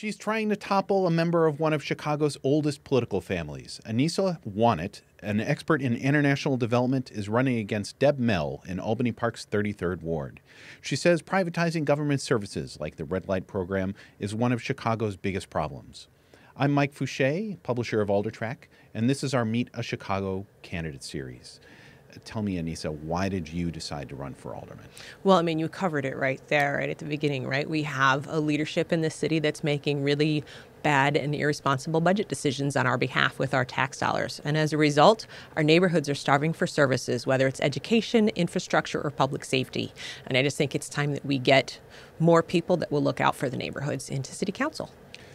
She's trying to topple a member of one of Chicago's oldest political families. Annisa Wanat, an expert in international development, is running against Deb Mell in Albany Park's 33rd Ward. She says privatizing government services like the red light program is one of Chicago's biggest problems. I'm Mike Fouché, publisher of Aldertrack, and this is our Meet a Chicago Candidate series. Tell me, Annisa, why did you decide to run for alderman? Well, I mean, you covered it right there, right at the beginning, right? We have a leadership in the city that's making really bad and irresponsible budget decisions on our behalf with our tax dollars. And as a result, our neighborhoods are starving for services, whether it's education, infrastructure, or public safety. And I just think it's time that we get more people that will look out for the neighborhoods into city council.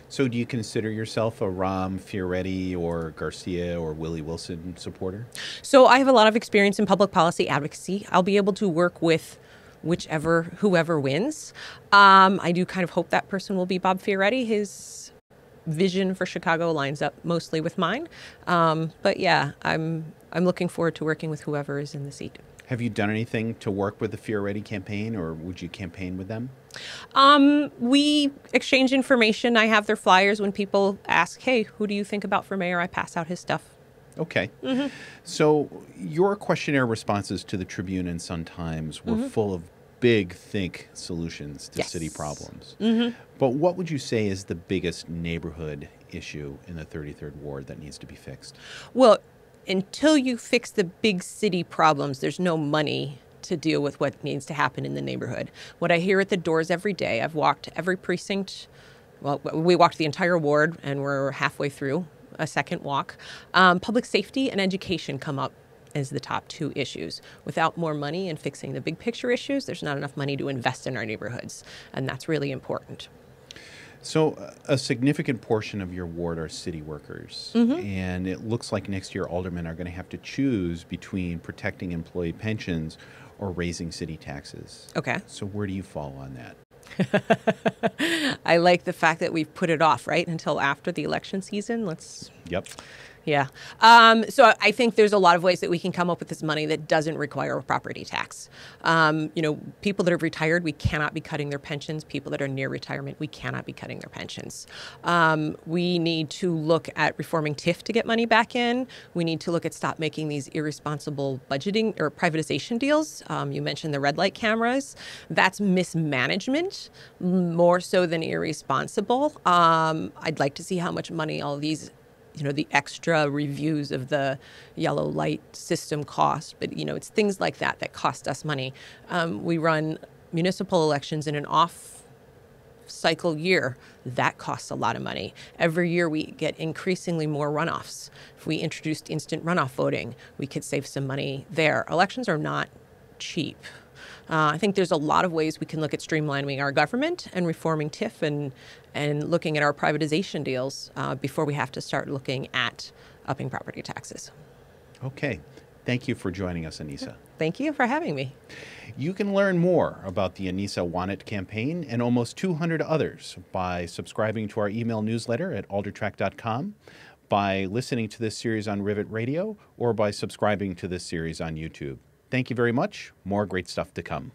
So do you consider yourself a ROMF Ready or Garcia or Willie Wilson supporter? So I have a lot of experience in public policy advocacy. I'll be able to work with whoever wins. I do kind of hope that person will be Bob Fioretti. His vision for Chicago lines up mostly with mine. But yeah, I'm looking forward to working with whoever is in the seat. Have you done anything to work with the Fioretti campaign, or would you campaign with them? We exchange information. I have their flyers. When people ask, hey, who do you think about for mayor? I pass out his stuff. Okay. Mm-hmm. So your questionnaire responses to the Tribune and Sun-Times were full of big, think solutions to city problems. Mm-hmm. But what would you say is the biggest neighborhood issue in the 33rd Ward that needs to be fixed? Well, until you fix the big city problems, there's no money to deal with what needs to happen in the neighborhood. What I hear at the doors every day, I've walked every precinct. Well, we walked the entire ward, and we're halfway through a second walk. Public safety and education come up as the top two issues. Without more money and fixing the big picture issues, there's not enough money to invest in our neighborhoods, and that's really important. So a significant portion of your ward are city workers, and it looks like next year aldermen are going to have to choose between protecting employee pensions or raising city taxes. Okay. So where do you fall on that? I like the fact that we've put it off, right, until after the election season. Yep. Yeah. So I think there's a lot of ways that we can come up with this money that doesn't require a property tax. People that are retired, we cannot be cutting their pensions. People that are near retirement, we cannot be cutting their pensions. We need to look at reforming TIF to get money back in. We need to look at stop making these irresponsible budgeting or privatization deals. You mentioned the red light cameras. That's mismanagement more so than irresponsible. I'd like to see how much money all these the extra reviews of the yellow light system cost. But, it's things like that that cost us money. We run municipal elections in an off-cycle year. That costs a lot of money. Every year we get increasingly more runoffs. If we introduced instant runoff voting, we could save some money there. Elections are not cheap. I think there's a lot of ways we can look at streamlining our government and reforming TIF and looking at our privatization deals before we have to start looking at upping property taxes. Okay. Thank you for joining us, Annisa. Thank you for having me. You can learn more about the Annisa Wanat campaign and almost 200 others by subscribing to our email newsletter at aldertrack.com, by listening to this series on Rivet Radio, or by subscribing to this series on YouTube. Thank you very much. More great stuff to come.